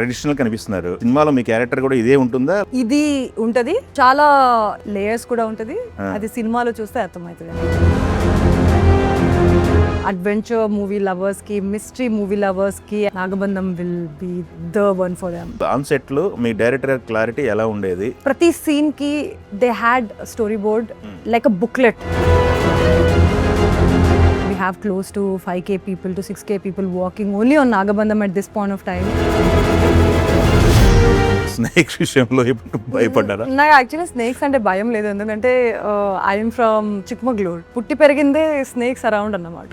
Traditional కనిపిస్తున్నారు. సినిమాలో మీ character కూడా ఇదే ఉంటుందా? ఇది ఉంటది, చాలా లేయర్స్ కూడా ఉంటది. అది సినిమాలో చూస్తే అర్థమవుతుంది. అడ్వెంచర్ మూవీ లవర్స్ కి, మిస్టరీ మూవీ లవర్స్ కి Nagabandham will be the one for them. On set లో మీ డైరెక్టర్ క్లారిటీ ఎలా ఉండేది? ప్రతి సీన్ కి they had storyboard like a booklet. We have close to 5K people to 6K people working only on Nagabandham at this point of time. Snakes విషయంలో ఎప్పుడు భయపడ్డారా? నాకు actually snakes అంటే భయం లేదు, ఎందుకంటే ఐఎమ్ ఫ్రమ్ చిక్మగళూరు. పుట్టి పెరిగిందే snakes around అన్నమాట.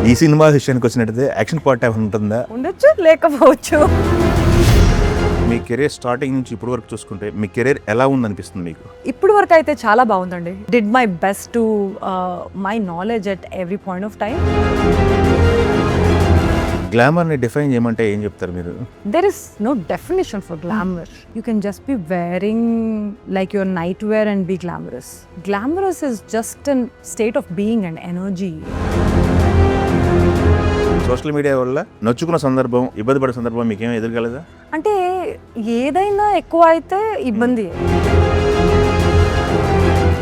ఈ సినిమా విషయానికి వచ్చినట్టయితే యాక్షన్ పార్ట్ ఉంటుందా? ఉండొచ్చు, లేకపోవచ్చు. మీ కెరీర్ స్టార్టింగ్ నుంచి ఇప్పుడు వరకు చూసుకుంటే మీ కెరీర్ ఎలా ఉందనిపిస్తుంది మీకు? ఇప్పుడు వరకు అయితే చాలా బాగుందండి. Did my best to my knowledge at every point of time. గ్లామర్ని డిఫైన్ చేయమంటే ఏం చెప్తారు మీరు? There is no definition for glamour. You can just be wearing like your nightwear and be glamorous. Glamorous is just a state of being and energy. Social media వల్ల నొచ్చుకున్న సందర్భం, ఇబ్బంది పడే సందర్భం మీకేమో ఎదురుగలదా? అంటే ఏదైనా ఎక్కువ అయితే ఇబ్బంది.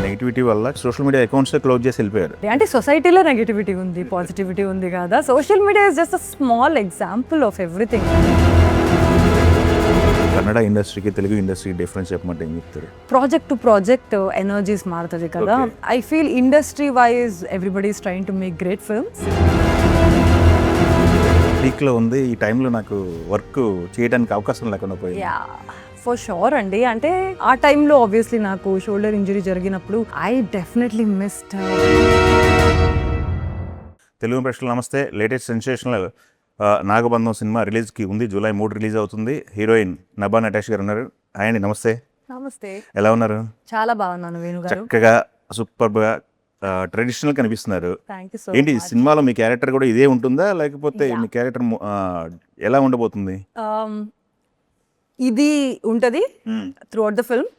నెగిటివిటీ వల్ల సోషల్ మీడియా అకౌంట్స్ క్లోజ్ చేసి వెళ్ళిపోయారు. అంటే సొసైటీలో నెగిటివిటీ ఉంది, పాజిటివిటీ ఉంది కదా. Social media is just a small example of everything. Kannada ఇండస్ట్రీకి తెలుగు ఇండస్ట్రీ డిఫరెన్స్ చెప్పమంటే ఏం చెప్తారు? ప్రాజెక్ట్ టు ప్రాజెక్ట్ ఎనర్జీస్ మారుతుంది కదా. I feel industry wise everybody is trying to make great films. పీక్లో ఉంది, ఈ టైంలో నాకు వర్క్ చేయడానికి అవకాశం లేకుండా పోయింది. ఫర్ షూర్ అండి. అంటే ఆ టైంలో ఆబ్వియస్లీ నాకు షోల్డర్ ఇంజరీ జరిగినప్పుడు ఐ డెఫినెట్లీ మిస్డ్. తెలుగు ప్రేక్షకులు నమస్తే. లేటెస్ట్ సెన్సేషనల్ నాగబంధం సినిమా రిలీజ్కి ఉంది. జూలై 3 రిలీజ్ అవుతుంది. హీరోయిన్ నభా నటేష్ గారు ఉన్నారు. ఆయన నమస్తే. నమస్తే. ఎలా ఉన్నారు? చాలా బాగున్నాను వేణు గారు. చక్కగా సూపర్గా ట్రెడిషనల్ కనిపిస్తున్నారు. ఏంటి సినిమాలో మీ క్యారెక్టర్ కూడా ఇదే ఉంటుందా, లేకపోతే మీ క్యారెక్టర్ ఎలా ఉండబోతుంది? ఇది ఉంటది through out the film,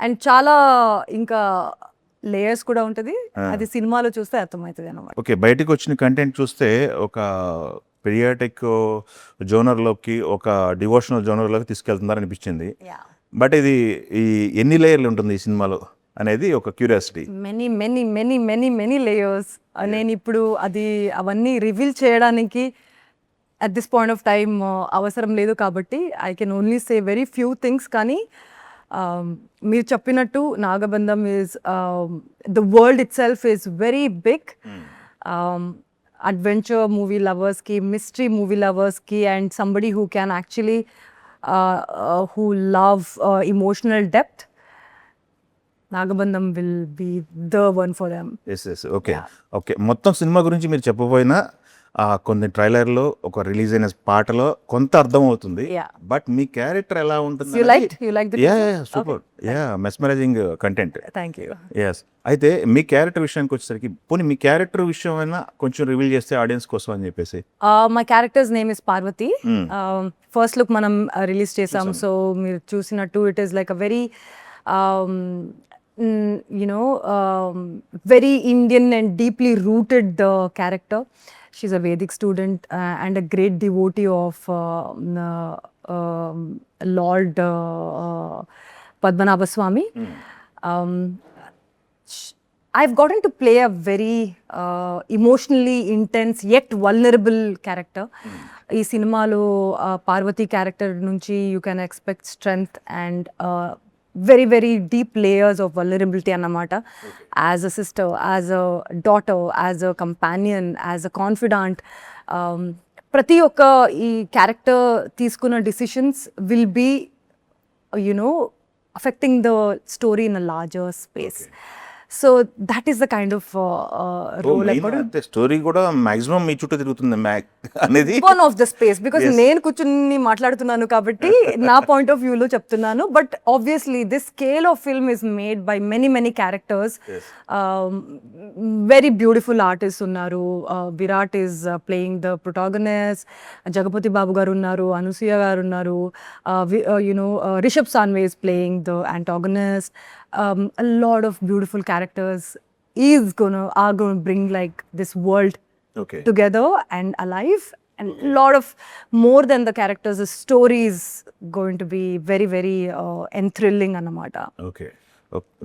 and చాలా ఇంకా లేయర్స్ కూడా ఉంటది. అది సినిమాలో చూస్తే అర్థమవుతుంది అన్నమాట. ఓకే, బయటకు వచ్చిన కంటెంట్ చూస్తే ఒక పీరియాటిక్ జోనర్లోకి, ఒక డివోషనల్ జోనర్లోకి తీసుకెళ్తున్నారు అనిపించింది. బట్ ఇది ఈ ఎన్ని లేయర్లు ఉంటుంది ఈ సినిమాలో అనేది ఒక curiosity. Many many many many many layers. నేను ఇప్పుడు అవన్నీ రివీల్ చేయడానికి at this point of time అవసరం లేదు, కాబట్టి I can only say very few things. కానీ మీరు చెప్పినట్టు Nagabandham is the world itself is very big. Adventure movie లవర్స్కి, మిస్టరీ మూవీ లవర్స్కి, and somebody who can actually who love emotional depth, Nagabandham will be the one for them. Yes. Okay. మొత్తం cinema గురించి మీరు చెప్పబోయినా కొన్ని ట్రైలర్లో, ఒక release అయిన పాటలో కొంత అర్థం అవుతుంది. బట్ మీ క్యారెక్టర్ ఎలా ఉంటుంది? You liked the super. Mesmerising content. Thank you. Yes. అయితే మీ క్యారెక్టర్ విషయానికి వచ్చేసరికి పోనీ మీ క్యారెక్టర్ విషయం అయినా కొంచెం రివీల్ చేస్తే ఆడియన్స్ కోసం అని చెప్పేసి. My character's name is Parvati. First look మనం రిలీజ్ చేసాం. సో మీరు చూసినట్టు it is like a very very Indian and deeply rooted character. She's a Vedic student and a great devotee of Lord Padmanabha Swami. I've gotten to play a very emotionally intense yet vulnerable character. ఈ సినిమాలో Parvati character నుంచి you can expect strength and very very deep layers of vulnerability annamata. As a sister, as a daughter, as a companion, as a confidant, prati oka ee character teeskunna decisions will be affecting the story in a larger space. So that is the kind of role I got. The story kuda maximum మీ చుట్టూ తిరుగుతుంది అనేది one of the space, because నేను కూర్చుని మాట్లాడుతున్నాను కాబట్టి నా point of వ్యూలో చెప్తున్నాను. But obviously this scale of film is made by many characters. Very beautiful artist ఉన్నారు. Virat is playing the protagonist, Jagapathi Babu garu ఉన్నారు, అనసూయ గారు ఉన్నారు, Rishab Sawhney is playing the antagonist. A lot of beautiful characters are going to bring like this world together and alive. and lot of more than the characters, the story is going to be very very enthralling అన్నమాట. Okay.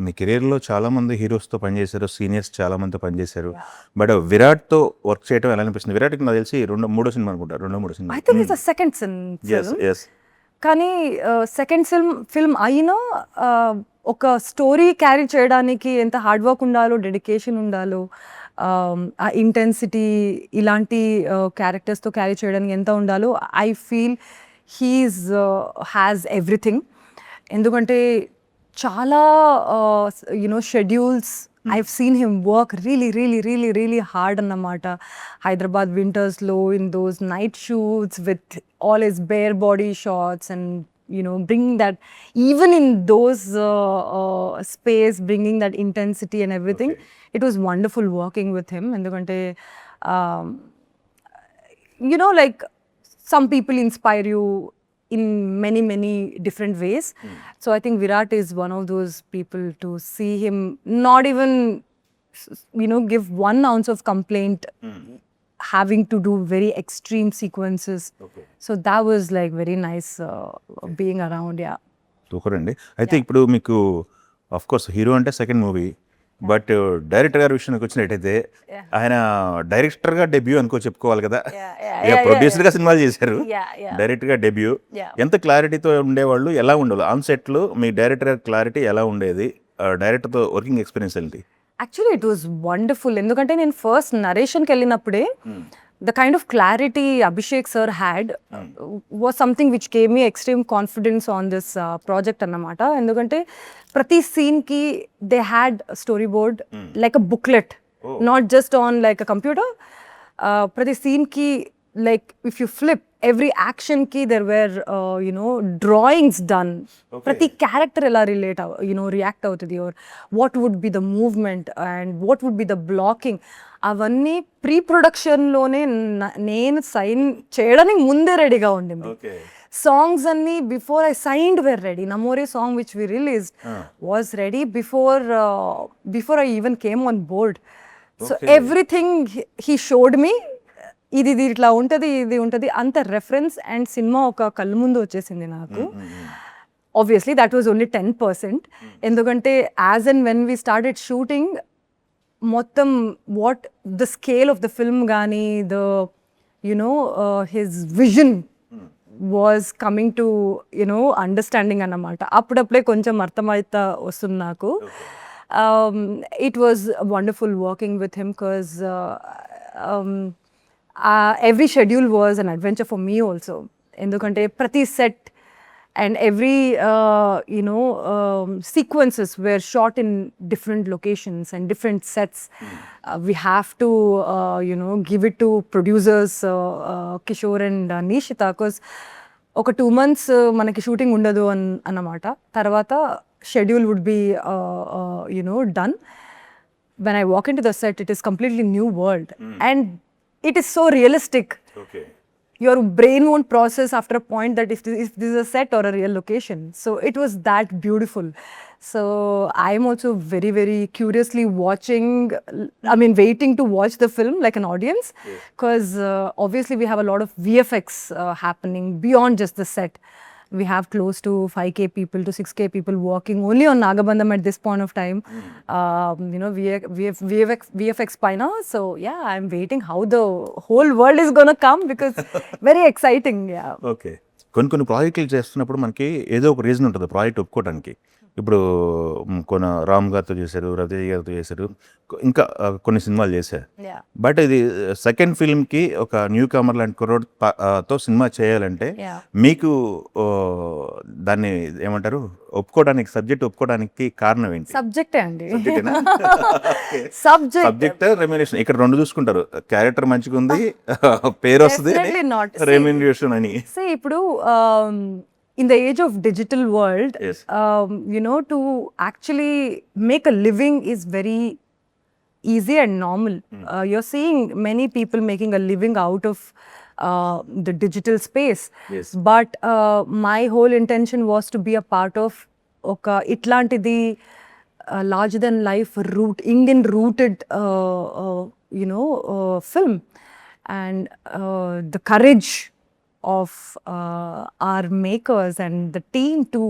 మీ కెరీర్లో చాలా మంది హీరోస్తో పనిచేశారు, seniors చాలా మందితో పనిచేశారు. But విరాట్తో work చేయడం ఎలా అనిపిస్తుంది? విరాట్కి నాకు తెలిసి మూడో సినిమా అనుకుంటా, మూడో cinema. I think it's the second Yes, film. yes. కానీ సెకండ్ ఫిల్మ్ అయినా ఒక స్టోరీ క్యారీ చేయడానికి ఎంత హార్డ్ వర్క్ ఉండాలో, డెడికేషన్ ఉండాలో, ఆ ఇంటెన్సిటీ ఇలాంటి క్యారెక్టర్స్తో క్యారీ చేయడానికి ఎంత ఉండాలో, I feel he's has everything. ఎందుకంటే చాలా schedules I've seen him work really hard అన్నమాట. హైదరాబాద్ వింటర్స్లో in those night shoots with all his bare body shots and bringing that, even in those space, bringing that intensity and everything. Okay. It was wonderful working with him. ఎందుకంటే like some people inspire you in many different ways. So I think Virat is one of those people. To see him not even give 1 ounce of complaint, having to do very extreme sequences. Okay. So that was like very nice being around. Yeah. Super అండి. అయితే ఇప్పుడు మీకు of course hero అంటే second movie, but director గారి విషయానికి వచ్చినట్టయితే ఆయన డైరెక్టర్గా డెబ్యూ చెప్పుకోవాలి కదా. ప్రొడ్యూసర్గా సినిమాలు చేశారు, డైరెక్టర్గా డెబ్యూ. ఎంత క్లారిటీతో ఉండేవాళ్ళు, ఎలా ఉండేవాళ్ళు ఆన్ సెట్లో? మీ డైరెక్టర్ గారి క్లారిటీ ఎలా ఉండేది? డైరెక్టర్తో వర్కింగ్ ఎక్స్పీరియన్స్ ఏంటి? Actually it was wonderful. ఎందుకంటే నేను ఫస్ట్ నరేషన్కి వెళ్ళినప్పుడే the kind of clarity Abhishek sir had was something which gave me extreme confidence on this project అన్నమాట. ఎందుకంటే ప్రతి సీన్ కి they had a storyboard like a booklet, not just on like a computer. ప్రతి scene కి like if you flip every action ki there were drawings done. Okay. Prati character ela relate react avutadi, or what would be the movement and what would be the blocking, avanni pre production lone nenu sign cheyadaniki munde ready ga undindi. Okay. Songs anni before I signed were ready. Namore song which we released was ready before I even came on board. So everything he showed me, ఇది ఇట్లా ఉంటుంది, ఇది ఉంటుంది అంత reference and cinema ఒక కళ్ళు ముందు వచ్చేసింది నాకు. Obviously that was only 10%. ఎందుకంటే as and when we started shooting, మొత్తం what the scale of the film కానీ his vision was coming to understanding అన్నమాట. అప్పుడప్పుడే కొంచెం అర్థమైతే వస్తుంది నాకు. It was wonderful working with him because every schedule was an adventure for me also. Endukante prati set and every sequences were shot in different locations and different sets. We have to give it to producers Kishore and Nishita, because oka 2 months manaki shooting undadu annamata. Tarvata schedule would be done. When I walk into the set, it is completely new world and it is so realistic. Okay. Your brain won't process after a point that if this is a set or a real location. So it was that beautiful. So I am also very curiously waiting to watch the film like an audience, because obviously we have a lot of VFX happening beyond just the set. We have close to 5K people to 6K people working only on Nagabandham at this point of time. VFX paina. So yeah, I'm waiting how the whole world is going to come, because very exciting. Yeah. Okay. కొన్ని ప్రాజెక్టులు చేస్తున్నప్పుడు మనకి ఏదో ఒక reason ఉంటుంది project ఒప్పుకోవడానికి. ఇప్పుడు రామ్ గారితో చేశారు, రవితేజ గారితో చేశారు, ఇంకా కొన్ని సినిమాలు చేశారు. బట్ ఇది సెకండ్ ఫిల్మ్కి ఒక న్యూ కమర్ లాంటి కుర్రోడ్తో సినిమా చేయాలంటే మీకు దాన్ని ఏమంటారు ఒప్పుకోవడానికి, సబ్జెక్ట్ ఒప్పుకోవడానికి కారణం ఏంటి? సబ్జెక్టే అండి. Subject, remuneration. ఇక్కడ రెండు చూసుకుంటారు, క్యారెక్టర్ మంచిగా ఉంది, పేరు వస్తుంది, రెమ్యునరేషన్ అని. ఇప్పుడు in the age of digital world, yes. To actually make a living is very easy and normal. You're seeing many people making a living out of the digital space. Yes. But my whole intention was to be a part of itlantidi larger than life Indian rooted film. and the courage of our makers and the team to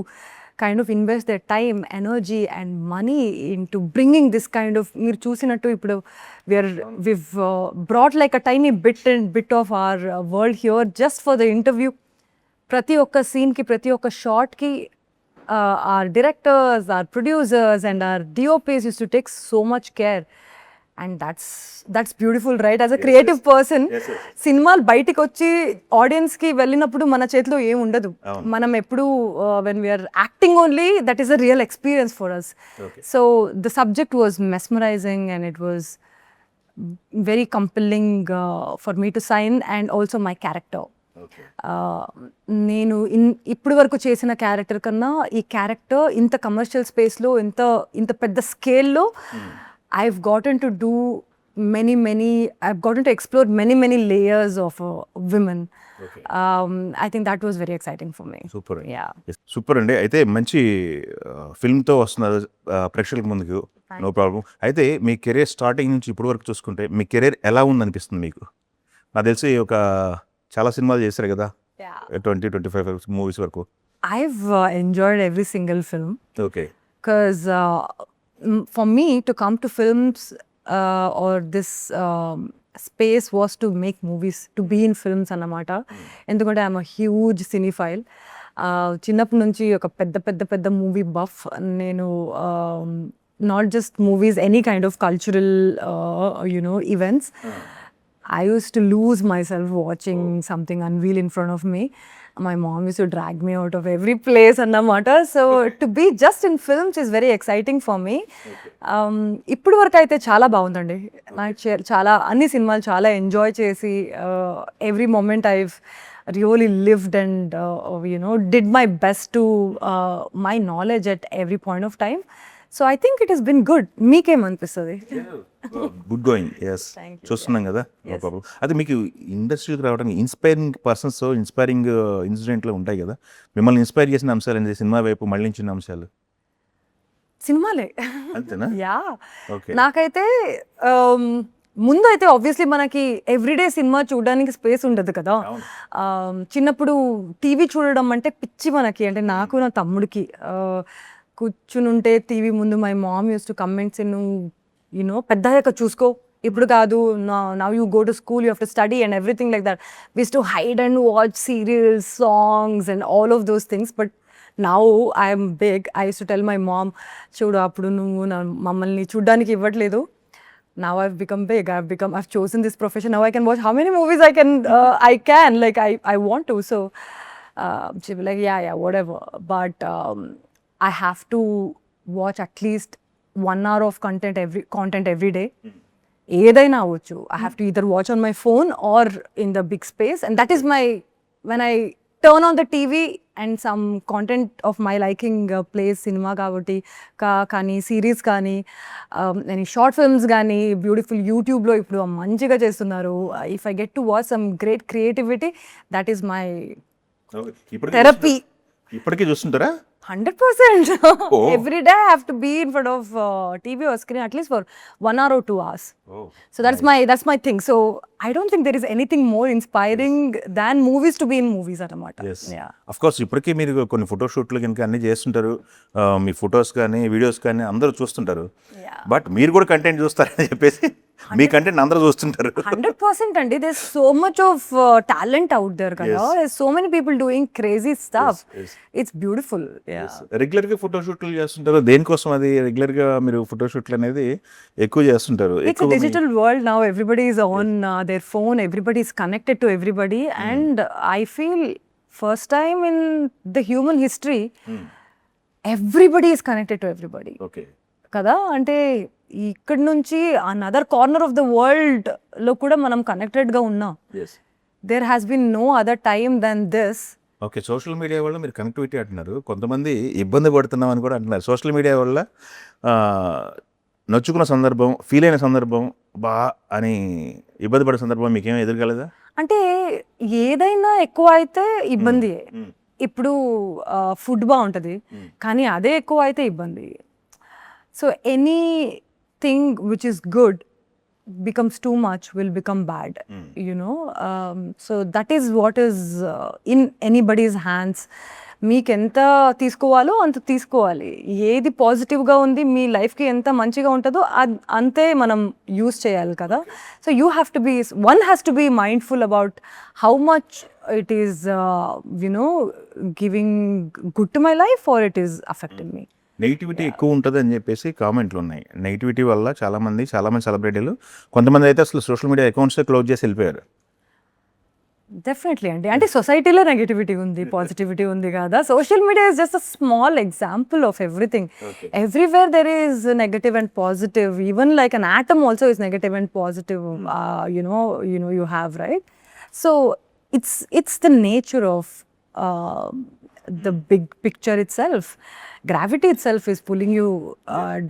kind of invest their time, energy and money into bringing this kind of, meer chusinattu ippudu we've brought like a tiny bit of our world here just for the interview. Prati okka scene ki, prati okka shot ki, our directors, our producers and our DOPs used to take so much care. And that's beautiful, right? As a creative person, సినిమాలు బయటికి వచ్చి audience కి వెళ్ళినప్పుడు మన చేతిలో ఏం ఉండదు. మనం ఎప్పుడు when we are acting only, that is a real experience for us. So the subject was mesmerizing and it was very compelling for me to sign, and also my character. నేను ఇప్పటి వరకు చేసిన క్యారెక్టర్ కన్నా ఈ character ఇంత commercial స్పేస్లో ఇంత పెద్ద స్కేల్లో I've gotten to do I've gotten to explore many layers of women. I think that was very exciting for me. Super. Yeah. Super అండి. అయితే మంచి ఫిల్మ్తో వస్తున్నారు ప్రేక్షకుల ముందుకు, నో ప్రాబ్లం. అయితే మీ కెరీర్ స్టార్టింగ్ నుంచి ఇప్పటి వరకు చూసుకుంటే మీ కెరీర్ ఎలా ఉందనిపిస్తుంది మీకు? నాకు తెలిసి ఒక చాలా సినిమాలు చేశారు కదా, 20-25 మూవీస్ వరకు. I've enjoyed every single film. Okay. Because for me to come to films or this space was to make movies, to be in films అన్నమాట. ఎందుకంటే ఐఎమ్ అ హ్యూజ్ సినిఫైల్. చిన్నప్పటి నుంచి ఒక పెద్ద మూవీ బఫ్ నేను. Not just movies, any kind of cultural events. I used to lose myself watching something unveil in front of me. My mom used to drag me out of every place annamata. So to be just in films is very exciting for me. ఇప్పుడు వరకు అయితే చాలా బాగుందండి. నాకు చాలా అన్ని సినిమాలు చాలా ఎంజాయ్ చేసి every moment I've really lived and did my best to my knowledge at every point of time. So I think it has been good. మీకేమనిపిస్తుంది? Good going. ఎస్, చూస్తున్నాం కదా, నో ప్రాబ్లం. అయితే మీకు ఇండస్ట్రీకి రావడానికి ఇన్స్పైరింగ్ పర్సన్స్, ఇన్స్పైరింగ్ ఇన్సిడెంట్లు ఉంటాయి కదా, మిమ్మల్ని ఇన్స్పైర్ చేసిన అంశాలు ఏంటి? సినిమా వైపు మళ్ళించిన అంశాలు? సినిమాలే. అంతేనా? యా. ఓకే. నాకైతే ముందు అయితే ఆబ్వియస్లీ మనకి ఎవ్రీడే సినిమా చూడడానికి స్పేస్ ఉండదు కదా. చిన్నప్పుడు టీవీ చూడడం అంటే పిచ్చి మనకి, అంటే నాకు నా తమ్ముడికి. కూర్చునుంటే టీవీ ముందు my mom used to comments, నువ్వు పెద్దయ్యాక చూసుకో, ఇప్పుడు కాదు, now you go to school, you have to study and everything like that. We used to hide and watch serials, songs and all of those things. But now I'm big, I used to tell my mom, చూడు అప్పుడు నువ్వు మమ్మల్ని చూడ్డానికి ఇవ్వట్లేదు. Now I've become big. I've chosen this profession. Now I can watch how many movies I can, like I want to. So she'll be like, yeah, whatever. But I have to watch at least 1 hour of content every day. ఏదైనా అవ్వచ్చు. I have to either watch on my phone or in the big space, and that is when I turn on the TV and some content of my liking plays, cinema కాబట్టి కానీ series కానీ any short films కానీ beautiful యూట్యూబ్లో ఇప్పుడు మంచిగా చేస్తున్నారు. If I get to watch some great creativity, that is my therapy. ఇప్పటికీ చూస్తుంటారా? 100%. Every day I have to be in front of TV or screen at least for 1 hour or 2 hours. So that's my thing. So I don't think there is anything more inspiring than movies to be in movies అన్నమాట. Yeah. Of course, ఇప్పటికీ మీరు కొన్ని photo షూట్లు కనుక అన్ని చేస్తుంటారు, మీ photos కానీ videos కానీ అందరూ చూస్తుంటారు. బట్ మీరు కూడా కంటెంట్ చూస్తారని చెప్పేసి మీ కంటెంట్ అందరూ చూస్తుంటారు. 100% అండి. there's so much of talent out there కదా. There's so many people doing crazy stuff. It's beautiful. Regular గా ఫోటో షూట్లు చేస్తుంటారు. దేనికోసం అది రెగ్యులర్ గా మీరు ఫోటో షూట్లు అనేది ఎక్కువ చేస్తుంటారు? It's a digital world now. Everybody is on their phone. Everybody is connected to everybody. And I feel first time in the human history, everybody is connected to everybody. Okay. కదా, అంటే ఇక్కడ నుంచి another corner of the world లో కూడా మనం connected గా ఉన్నాం. There has been no other time than this. Okay, social media వల్ల మీరు కనెక్టివిటీ అంటున్నారు, కొంతమంది ఇబ్బంది పడుతున్నాం అని కూడా అంటున్నారు. సోషల్ మీడియా వల్ల నొచ్చుకున్న సందర్భం, ఫీల్ అయిన సందర్భం, అని ఇబ్బంది పడే సందర్భం మీకేమో ఎదురుగలదా? అంటే ఏదైనా ఎక్కువ అయితే ఇబ్బంది. ఇప్పుడు ఫుడ్ బాగుంటుంది కానీ అదే ఎక్కువ అయితే ఇబ్బంది. So anything which is good becomes too much will become bad, you know. So that is what is in anybody's hands. మీకు ఎంత తీసుకోవాలో అంత తీసుకోవాలి. ఏది పాజిటివ్గా ఉంది, మీ లైఫ్కి ఎంత మంచిగా ఉంటుందో అంతే మనం యూస్ చేయాలి కదా. So you have to be, one has to be mindful about how much it is giving good to my life or it is affecting me. Negativity ఎక్కువ ఉంటుంది అని చెప్పేసి కామెంట్లు ఉన్నాయి. నెగిటివిటీ వల్ల చాలామంది సెలబ్రిటీలు, కొంతమంది అయితే అసలు సోషల్ మీడియా అకౌంట్స్ క్లోజ్ చేసి వెళ్ళిపోయారు. డెఫినెట్లీ అండి. అంటే సొసైటీలో నెగిటివిటీ ఉంది, పాజిటివిటీ ఉంది కదా. Social media is just a small example of everything. Everywhere there is negative and positive. Even like an atom also is negative and positive. You have, right? So it's the nature of the big picture itself. Gravity itself is pulling you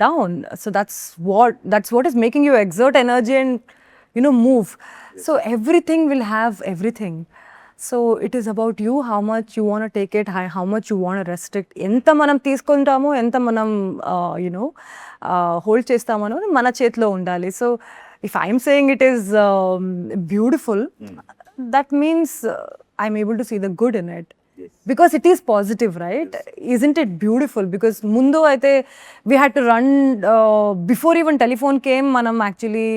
down. So that's what is making you exert energy and move. So everything will have everything. So it is about you, how much you want to take it, how much you want to restrict. Enta manam తీసుకుంటామో, ఎంత మనం hold చేస్తామో మన చేతిలో ఉండాలి. So if I'm saying it is beautiful, that means I'm able to see the good in it. Because it is positive, right? Isn't it beautiful? Because mundu aithe we had to run before even telephone came, manam actually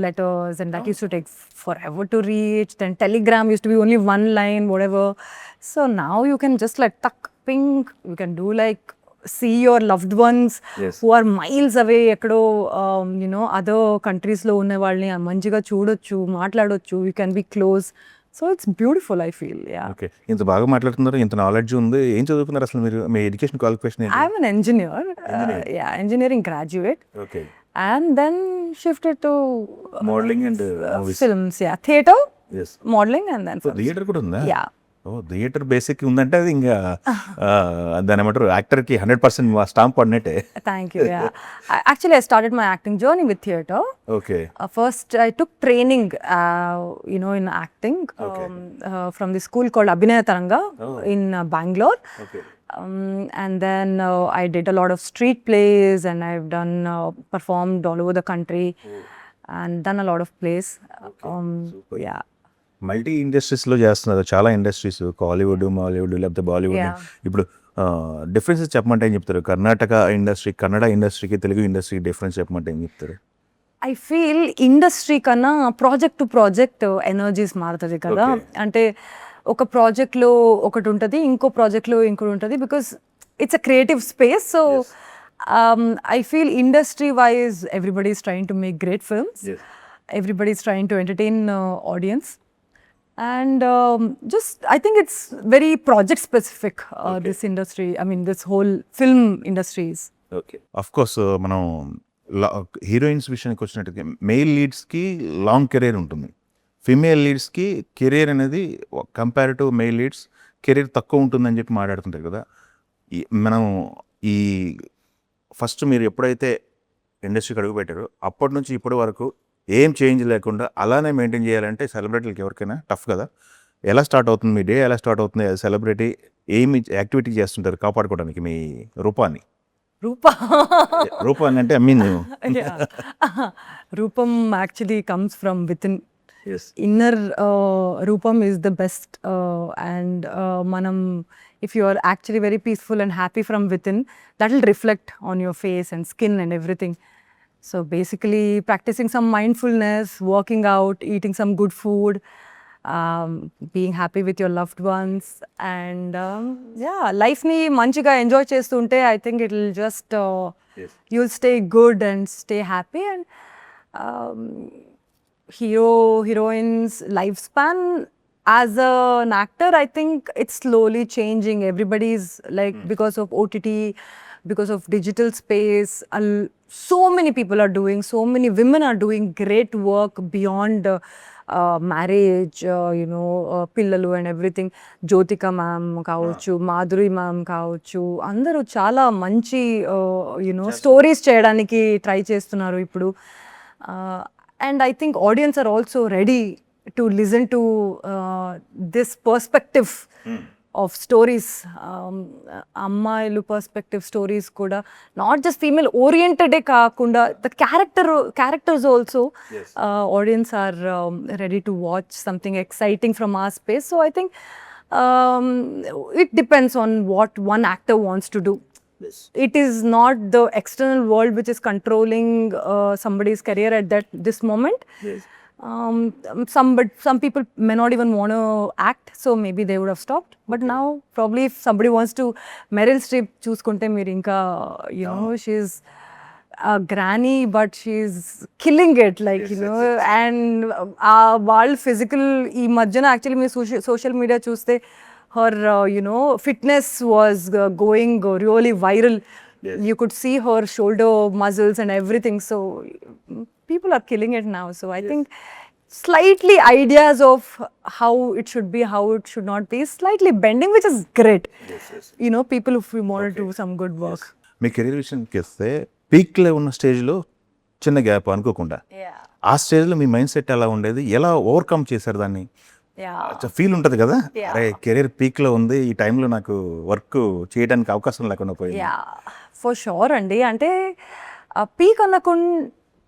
letters, and that used to take forever to reach. Then telegram used to be only one line, whatever. So now you can just like tuck, ping, you can do like see your loved ones who are miles away ekkado other countries lo unna vallni manchiga చూడొచ్చు, మాట్లాడొచ్చు. You can be close. So it's beautiful, I feel. Yeah. Okay. ఇంత బాగా మాట్లాడుతున్నారు, ఇంత knowledge ఉంది. ఏం చదువుకున్నారు అసలు మీరు? మీ ఎడ్యుకేషన్ క్వాలిఫికేషన్ ఏంటి? I'm an engineer. Engineering graduate. Okay. And then shifted to modeling and movies. Films, theater. Yes. Modeling and then films. Theatre కూడా ఉందా? Yeah. థియేటర్ బేసిక్ ఉందంటే అది ఇంకా దాని ఏమంటారు, యాక్టర్కి 100% stamp పడినట్టే. Thank you. Yeah. Actually, I started my acting journey with theater. Okay. First, I took training, in acting from the school called Abhinaya Taranga in Bangalore. Okay. And then I did a lot of street plays, and I've done performed all over the country and done a lot of plays. Super. Yeah. Multi ఇండస్ట్రీస్లో చేస్తున్నారు, చాలా industries, Kollywood, Mollywood, లేకపోతే బాలీవుడ్. ఇప్పుడు differences చెప్పమంటే ఏం చెప్తారు? Karnataka industry, Kannada ఇండస్ట్రీకి, తెలుగు ఇండస్ట్రీకి డిఫరెన్స్ చెప్పమంటే ఏం చెప్తారు? ఐ ఫీల్ ఇండస్ట్రీ కన్నా ప్రాజెక్ట్ టు ప్రాజెక్ట్ ఎనర్జీస్ మారుతుంది కదా. అంటే ఒక ప్రాజెక్ట్లో ఒకటి ఉంటుంది, ఇంకో ప్రాజెక్ట్లో ఇంకోటి ఉంటుంది. Because it's a creative space. So I feel industry-wise, everybody is trying to make great films. Yes. Everybody is trying to entertain audience. And I think it's very project specific, this industry. I mean, this whole film industries. Okay. Of course, మనం heroines విషయానికి వచ్చినట్టుగా mail లీడ్స్కి long career ఉంటుంది, female లీడ్స్కి career అనేది compare to mail leads career తక్కువ ఉంటుందని చెప్పి మాట్లాడుతుంటారు కదా. మనం ఈ ఫస్ట్ మీరు ఎప్పుడైతే ఇండస్ట్రీకి అడుగు పెట్టారో అప్పటి నుంచి ఇప్పటి వరకు ఏం చేంజ్ లేకుండా అలానే మెయింటైన్ చేయాలంటే సెలబ్రిటీలకి ఎవరికైనా టఫ్ కదా. ఎలా స్టార్ట్ అవుతుంది మీ డే? ఎలా స్టార్ట్ అవుతుంది? సెలబ్రిటీ ఏమి యాక్టివిటీ చేస్తుంటారు కాపాడుకోవడానికి మీ రూపాన్ని? రూపాన్ని అంటే ఐ మీన్ రూపం actually comes from with in. Yes. Inner Rupam is the best, and manam, if you are actually very peaceful and happy from within, that will reflect on your face and skin and everything. So basically practicing some mindfulness, working out, eating some good food, being happy with your loved ones, and life ni manchiga enjoy chestunte, I think it will just you'll stay good and stay happy. And heroines lifespan as an actor, I think it's slowly changing. Everybody's like, because of OTT, because of digital space, so many people are doing, so many women are doing great work beyond marriage, పిల్లలు and everything. Jyotika ma'am కావచ్చు, Madhuri ma'am కావచ్చు, అందరూ చాలా మంచి stories చేయడానికి try చేస్తున్నారు ఇప్పుడు. And I think audience are also ready to listen to this perspective of stories, అమ్మాయిలు పర్స్పెక్టివ్ స్టోరీస్ కూడా నాట్ జస్ట్ ఫీమేల్ ఓరియంటెడే కాకుండా the characters also audience are ready to watch something exciting from our space. So I think it depends on what one actor wants to do. It is not the external world which is controlling somebody's career at this moment. Some people may not even want to act, so maybe they would have stopped. But now probably if somebody wants to, Meryl Streep చూసుకుంటే మీరు ఇంకా she's a granny but she's killing it, like and వాళ్ళ physical ఈ మధ్యన actually మీరు social media చూస్తే her fitness was going really viral. You could see her shoulder muscles and everything, so people are killing it now. So I think slightly ideas of how it should be, how it should not be, slightly bending, which is great. People if we want to do some good work. Me career విషయానికి వస్తే పీక్లో ఉన్న స్టేజ్లో చిన్న gap అనుకోకుండా ఆ స్టేజ్లో మీ mind set ఎలా ఉండేది, ఎలా ఓవర్కమ్ చేశారు దాన్ని? ఫీల్ ఉంటుంది కదా, అరే కెరీర్ పీక్లో ఉంది, ఈ టైంలో నాకు వర్క్ చేయడానికి అవకాశం లేకుండా పోయింది. ఫర్ షూర్ అండి. అంటే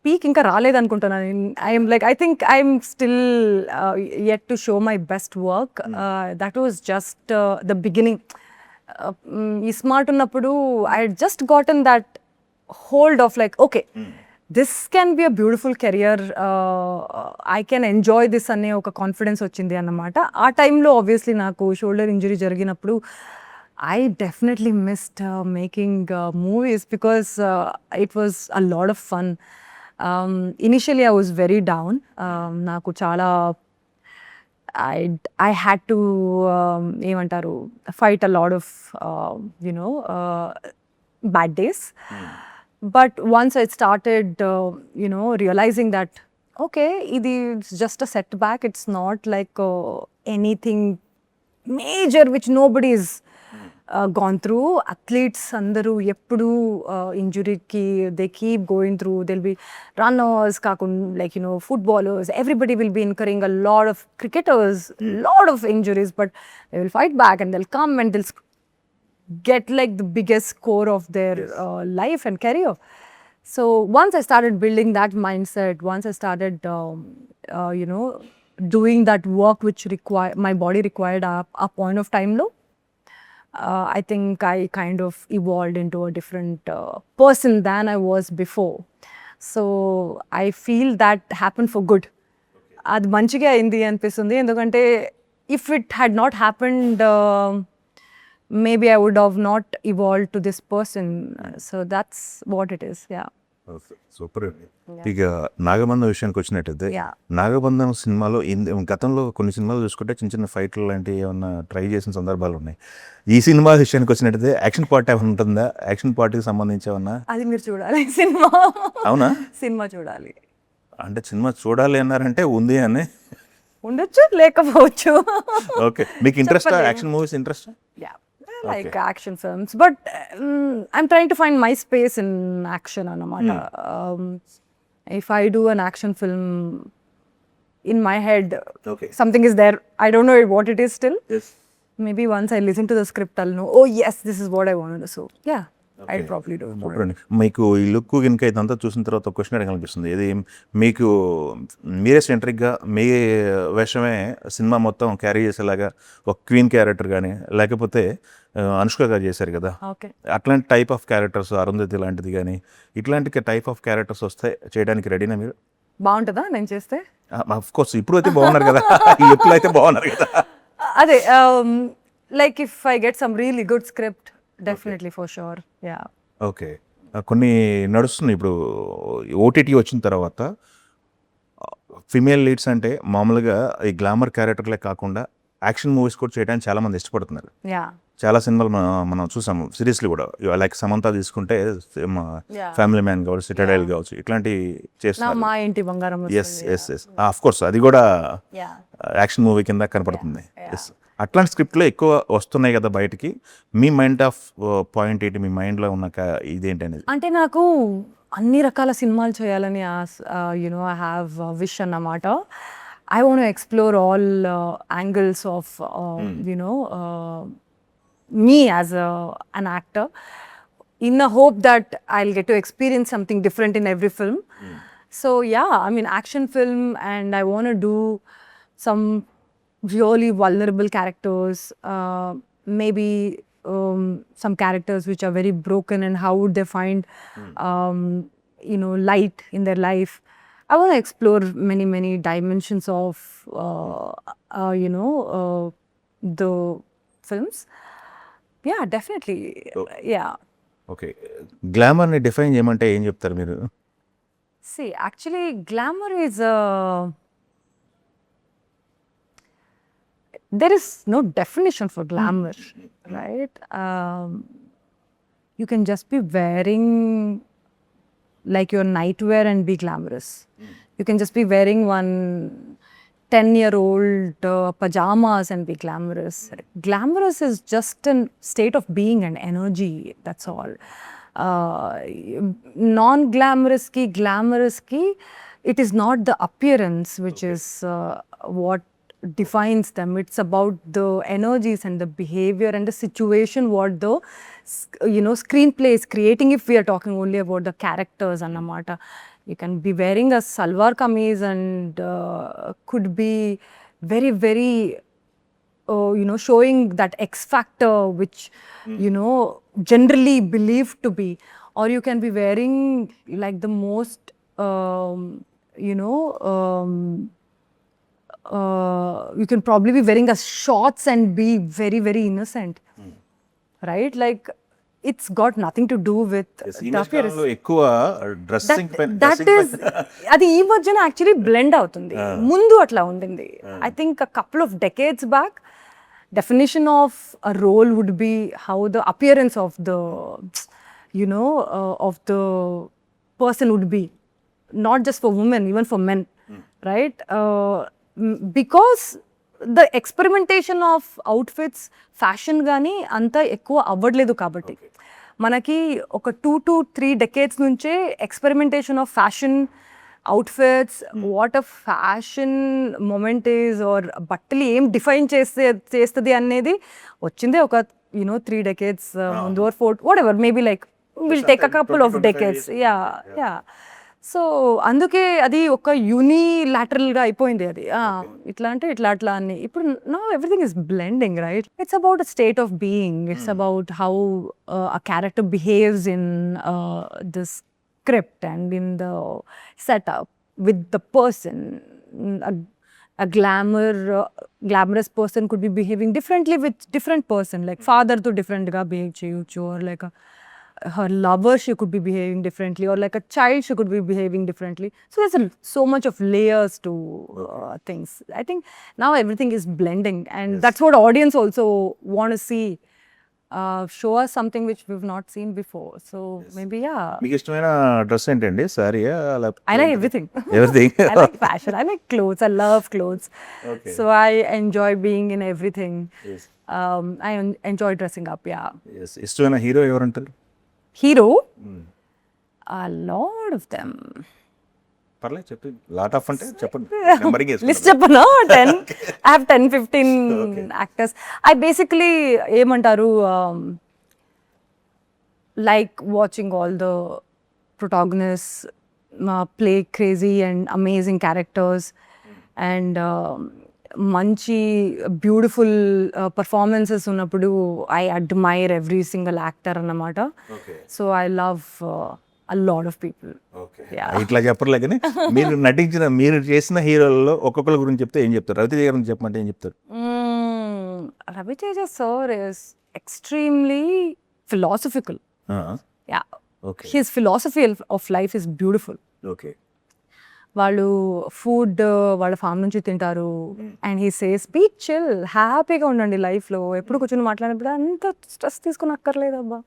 పీక్ ఇంకా రాలేదనుకుంటున్నాను. I think I'm still yet to show my best work. That was just the beginning. ఈ స్మార్ట్ ఉన్నప్పుడు I had just gotten that hold of like, okay, this can be a beautiful career, I can enjoy this అనే ఒక confidence వచ్చింది అన్నమాట. ఆ టైంలో obviously నాకు shoulder injury జరిగినప్పుడు I definitely missed making movies because it was a lot of fun. Initially I was very down. నాకు చాలా I had to ఏమంటారు fight a lot of bad days. But once I started realizing that okay, it's just a setback, it's not like anything major which nobody's gone through. Athletes andaru eppudu injury ki they keep going through. There'll be runners, like footballers, everybody will be incurring, a lot of cricketers, lot of injuries, but they will fight back and they'll come and they'll get like the biggest score of their life and career. So once I started building that mindset, once I started doing that work which my body required a point of time low, I think I kind of evolved into a different person than I was before. So I feel that happened for good. అది మంచిగా అయింది అనిపిస్తుంది. ఎందుకంటే if it had not happened, maybe I would have not evolved to this person. So that's what it is. Super. ఇక నాగబంధం విషయానికి వచ్చినట్టయితే నాగబంధం సినిమాలో గతంలో కొన్ని సినిమాలు చూసుకుంటే చిన్న చిన్న ఫైట్లు లాంటివి ఏమన్నా ట్రై చేసిన సందర్భాలు ఉన్నాయి. ఈ సినిమా విషయానికి వచ్చినట్టయితే యాక్షన్ పార్ట్ ఏమైనా ఉంటుందా? యాక్షన్ పార్ట్కి సంబంధించి ఏమన్నా? అది మీరు చూడాలి సినిమా. అవునా? సినిమా చూడాలి. అంటే సినిమా చూడాలి అన్నారంటే ఉంది అని ఉండొచ్చు, లేకపోవచ్చు. ఓకే, మీకు interest action movies interest? Like action films, but I'm trying to find my space in action anamata. If I do an action film in my head, something is there, I don't know what it is still. Maybe once I listen to the script I'll know, oh yes, this is what I want to do. So yeah, I'd probably do it. మీకు ఈ look కనుక ఇదంతా చూసిన తర్వాత ఒక question అడగాలనిపిస్తుంది. ఇది మీకు మీరే సెంట్రిక్గా మీ వేషమే సినిమా మొత్తం క్యారీ చేసేలాగా ఒక క్వీన్ క్యారెక్టర్ కానీ లేకపోతే అనుష్క గారు చేశారు కదా, అట్లాంటి టైప్ ఆఫ్ క్యారెక్టర్స్, అరుంధతి లాంటిది కానీ ఇట్లాంటి టైప్ ఆఫ్ క్యారెక్టర్స్ వస్తే చేయడానికి రెడీనా మీరు? బాగుంటుందా నేను చేస్తే? ఆఫ్ కోర్స్ ఇప్పుడు అయితే బాగున్నారు కదా, ఎప్పుడు అయితే బాగున్నారు కదా. అదే like if I get some really good script, definitely for sure. Okay, కొన్ని నడుస్తున్నాయి ఇప్పుడు ఓటీటీ వచ్చిన తర్వాత. ఫిమేల్ లీడ్స్ అంటే మామూలుగా ఈ గ్లామర్ క్యారెక్టర్లే కాకుండా యాక్షన్ మూవీస్ కూడా చేయడానికి చాలా మంది ఇష్టపడుతున్నారు. చాలా సినిమాలు మనం చూసాము, సిరీస్లు కూడా. లైక్ సమంత తీసుకుంటే ఫ్యామిలీ మ్యాన్ కావచ్చు, సిటడైల్ కావచ్చు, ఇట్లాంటి చేస్తున్నారు. ఎస్ ఆఫ్ కోర్స్ అది కూడా యాక్షన్ మూవీ కింద కనపడుతుంది. ఎస్, అట్లాంటి స్క్రిప్ట్లో ఎక్కువ వస్తున్నాయి కదా బయటికి. మీ మైండ్ ఆఫ్ పాయింట్ ఏంటి, మీ మైండ్లో ఉన్న ఇదేంటి అనేది? అంటే నాకు అన్ని రకాల సినిమాలు చేయాలని ఐ హ్యావ్ విష్ అన్నమాట. I want to explore all angles of me as an actor, in the hope that I'll get to experience something different in every film. So yeah, I mean, action film, and I want to do some really vulnerable characters, maybe some characters which are very broken, and how would they find light in their life. I want to explore many dimensions of the films. Yeah, definitely. Yeah. Okay, గ్లామర్ని define చేయమంటే ఏం చెప్తారు మీరు? See, actually, glamour is there is no definition for glamour, right? You can just be wearing like your nightwear and be glamorous. You can just be wearing one 10-year-old pajamas and be glamorous. Glamorous is just a state of being and energy, that's all. Non-glamorous ki, glamorous ki, it is not the appearance which is what defines them. It's about the energies and the behavior and the situation what the screenplay is creating, if we are talking only about the characters annamata. You can be wearing a salwar kameez and could be very showing that X factor which generally believed to be, or you can be wearing like the most you can probably be wearing a shorts and be very innocent, right? Like, it's got nothing to do with the appearance. ఎక్కువ dressing That is, అది ఈ మధ్యన actually blend అవుతుంది. ముందు అట్లా ఉండింది. I think a couple of decades back, definition of a role would be how the appearance of the of the person would be, not just for women, even for men, right? Because the experimentation of outfits, fashion గానీ అంత ఎక్కువ అవ్వట్లేదు కాబట్టి మనకి ఒక 2 to 3 decades నుంచే experimentation of fashion, outfits, what a fashion moment is, or బట్టలు ఏం డిఫైన్ చేస్తుంది అనేది వచ్చిందే ఒక 3 decades ముందు, or 4, whatever, maybe like will take a couple of decades. Yeah so అందుకే అది ఒక యూనిలాటరల్గా అయిపోయింది. అది ఇట్లా అంటే ఇట్లా అట్లా అని. ఇప్పుడు now everything is blending, right? It's about a state of being. It's about how a character behaves in the script and in the setup with the person. A glamorous person could be behaving differently with different person. Like father to different ga behave cheyochu, or like her lover, she could be behaving differently, or like a child, she could be behaving differently. So there's so much of layers to things. I think now everything is blending, and that's what audience also want to see. Show us something which we've not seen before. So maybe, yeah. మీకు ఇష్టమైన dress ఏంటండి? సారీయా? I like everything. Everything. I like fashion. I like clothes. I love clothes. Okay. So I enjoy being in everything. Yes. I enjoy dressing up, yeah. Yes. ఇష్టమైన hero ఎవరంటారు? Hero? A lot of them. పర్లేదు చెప్పి. Lot of అంటే చెప్పండి. Numbering List చెప్పనా? 10. I have 10-15 actors. I basically ఏమంటారు, like watching all the protagonists play crazy and amazing characters, and మంచి beautiful performances ఉన్నప్పుడు I admire every single actor అన్నమాట. So I love a lot of people. ఇట్లా చెప్పర్లే కానీ మీరు చేసిన హీరోలలో ఒక్కొక్కరి గురించి చెప్తే ఏం చెప్తారు? రవితేజ గారి గురించి చెప్పమంటే ఏం చెప్తారు? Raviteja sir is extremely philosophical. Yeah. Okay. His philosophy of life is beautiful. Okay. వాళ్ళు ఫుడ్ వాళ్ళ ఫామ్ నుంచి తింటారు, and he says be chill, హ్యాపీగా ఉండండి లైఫ్లో. ఎప్పుడు కూర్చొని మాట్లాడినప్పుడు అంత స్ట్రెస్ తీసుకుని అక్కర్లేదు అబ్బా,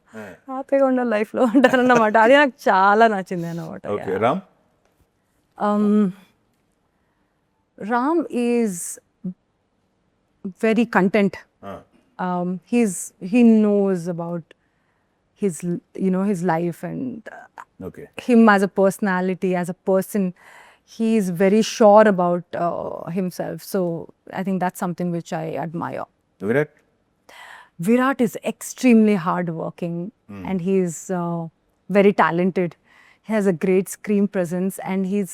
హ్యాపీగా ఉండాలి లైఫ్లో అంటారు అన్నమాట. అది నాకు చాలా నచ్చింది అన్నమాట. Ram is very content. He knows about his life and him as a personality, as a person. he's very sure about himself. So I think that's something which I admire. Virat Virat is extremely hardworking and he's very talented. He has a great screen presence and he's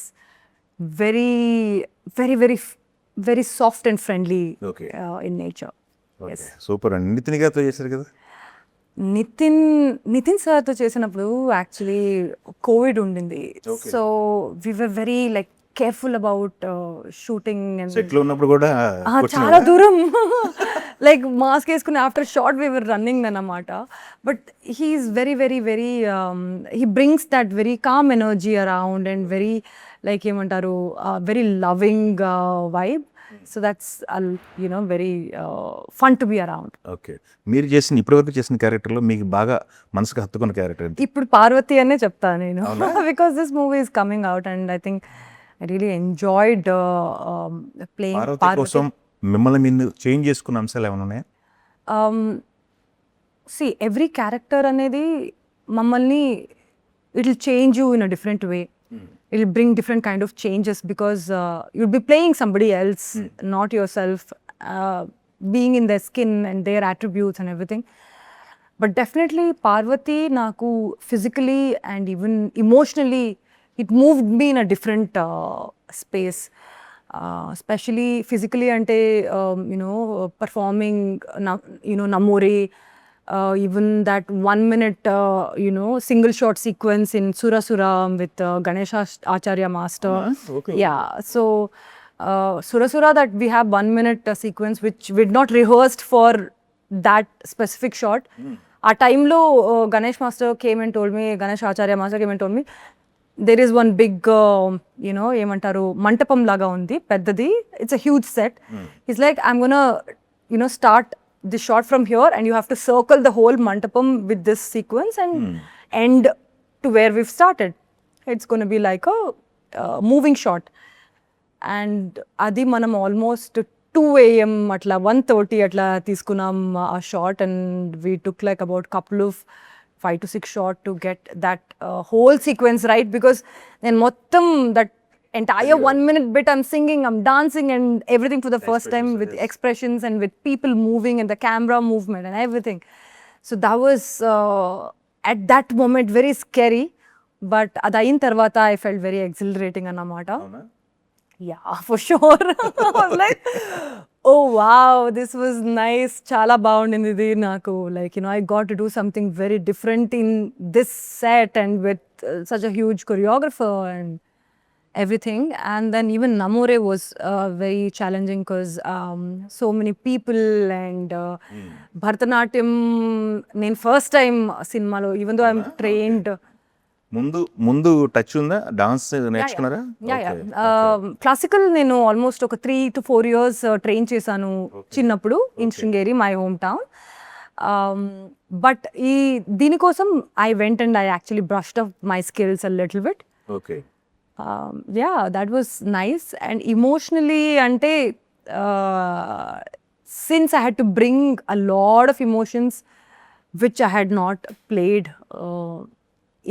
very, very, very, very soft and friendly Okay. in nature. Yes. Super అండి. నితిన్ గారితో చేశారు కదా. నితిన్ సార్తో చేసినప్పుడు actually Covid ఉండింది. Okay. So we were very like careful about shooting and సెట్లో ఉన్నప్పుడు కూడా చాలా దూరం లైక్ మాస్క్ వేసుకుని after short we were running అన్నమాట. But he's very very very he brings that very calm energy around and very like ఏమంటారు very loving vibe. So that's very fun to be around. Okay, మీరు చేసిన ఇప్పటివరకు చేసిన క్యారెక్టర్లో మీకు బాగా మనసుకు హత్తుకున్న క్యారెక్టర్ ఏంటి? ఇప్పుడు పార్వతి అనే చెప్తాను నేను, because this movie is coming out and I think I really enjoyed playing Parvati కోసం మిమ్మల్ని మీరు చేంజ్ చేసుకున్న అంశాలు ఏమైనా ఉన్నాయా? See, every character అనేది మమ్మల్ని it will change you in a different way. It will bring different kind of changes because you'll be playing somebody else, not yourself, being in their skin and their attributes and everything. But definitely Parvati నాకు physically and even emotionally it moved me in a different space. Especially physically ante performing Namore, even that 1 minute single shot sequence in Surasura with Ganesha Acharya master. Okay. Yeah, so Surasura, that we have 1 minute sequence which we'd not rehearsed for that specific shot. Our time lo Ganesh master came and told me, Ganesh Acharya master came and told me, there is one big ఏమంటారు మంటపం లాగా ఉంది పెద్దది, it's a huge set. He's like, I'm gonna start this shot from here and you have to circle the whole mandapam with this sequence and end to where we've started. It's going to be like a moving shot. And adi manam almost 2 AM atla 1:30 atla తీసుకున్నాం ఆ shot and we took like about couple of 5 to 6 shots to get that whole sequence right, because then mottam that entire 1 minute bit I'm singing, I'm dancing and everything for the first time with expressions and with people moving and the camera movement and everything. So that was at that moment very scary, but adayin tarvata I felt very exhilarating annamata. Yeah, for sure. I was like, oh wow, this was nice. Chala బాగుండింది ఇది నాకు. Like, I got to do something very different in this set and with such a huge choreographer and everything. And then even Namore was very challenging because so many people and Bharatanatyam, నేను first time సినిమాలో, even though I'm trained. ముందు touch ఉందా? Dance నేర్చుకున్నారా? Classical నేను almost ఒక 3 to 4 years train చేశాను చిన్నప్పుడు in Sringeri, my home town. But దీనికోసం I went and I actually brushed up my skills a little bit. Okay, that was nice. And emotionally అంటే since I had to bring a lot of emotions which I had not played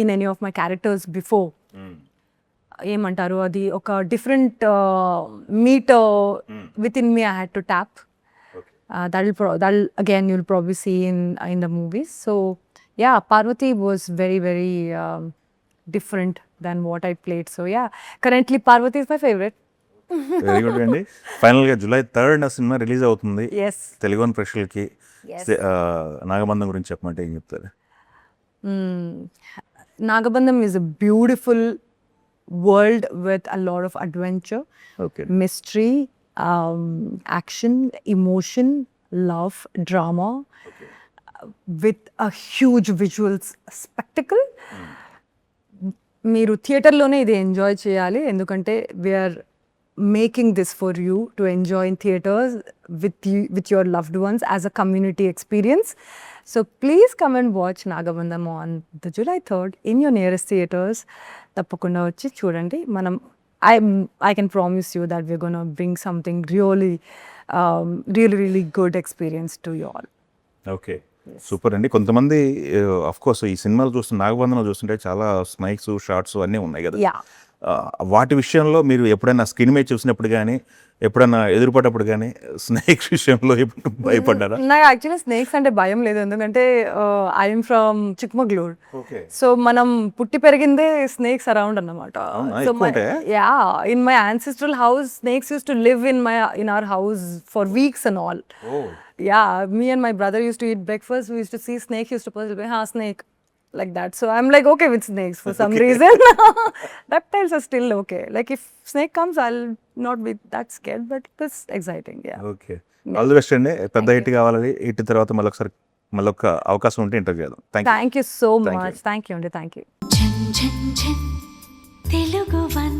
in any of my characters before. ఏమంటారు అది ఒక different metre within me I had to tap. That'll again you'll probably see in the movies. So yeah, Parvati was very very different than what I played. So yeah, currently Parvati is my favorite. Very good అండి. ఫైనల్గా July 3rd ఆ cinema release అవుతుంది. Yes. TeluguOne ప్రేక్షకులకి నాగబంధం గురించి చెప్పమంటే ఏం చెప్తారు? Nagabandham is a beautiful world with a lot of adventure, mystery, action, emotion, love, drama, with a huge visuals spectacle. మీరు థియేటర్లోనే ఇది ఎంజాయ్ చేయాలి, ఎందుకంటే we are making this for you to enjoy in theatres with your loved ones as a community experience. So please come and watch Nagabandham on the July 3rd in your nearest theaters. తప్పకుండా వచ్చి చూడండి. మనం I can promise you that we're going to bring something really good experience to you all. Okay. Super అండి. కొంతమంది of course ఈ సినిమాలు చూస్తుంటే నాగబంధనం చూస్తుంటే చాలా స్నైక్స్, షార్ట్స్ అన్నీ ఉన్నాయి కదా. యా వాటి విషయంలో మీరు ఎప్పుడైనా స్క్రీన్ మీద చూసినప్పుడు కానీ, ఎప్పుడైనా ఎదురుపడ్డప్పుడు కానీ స్నేక్స్ విషయంలో ఎప్పుడు భయపడ్డారా? నాకు యాక్చువల్లీ స్నేక్స్ అంటే భయం లేదు, ఎందుకంటే I'm from Chikmagalur. Okay. So మనం పుట్టి పెరిగిందే స్నేక్స్ అరౌండ్ అన్నమాట. అవునా? సో ఎక్కువ ఉంటాయా? Yeah in my ancestral house snakes used to live in our house for weeks and all. Oh! Yeah, me and my brother used to eat breakfast. We used to see snake. Used to puzzle, ha snake, like that. So I'm like okay with snakes for some reason. Reptiles are still okay. Like if snake comes, I'll not be that scared, but it's exciting. Yeah. Okay. All the best అండి. పెద్ద hit కావాలని, hit తర్వాత మళ్ళొక అవకాశం ఉంటే interview చేద్దాం. Thank you. Thank you so Thank you. much. Thank you, Andy. Thank you. झन झन झन तेलुगु वन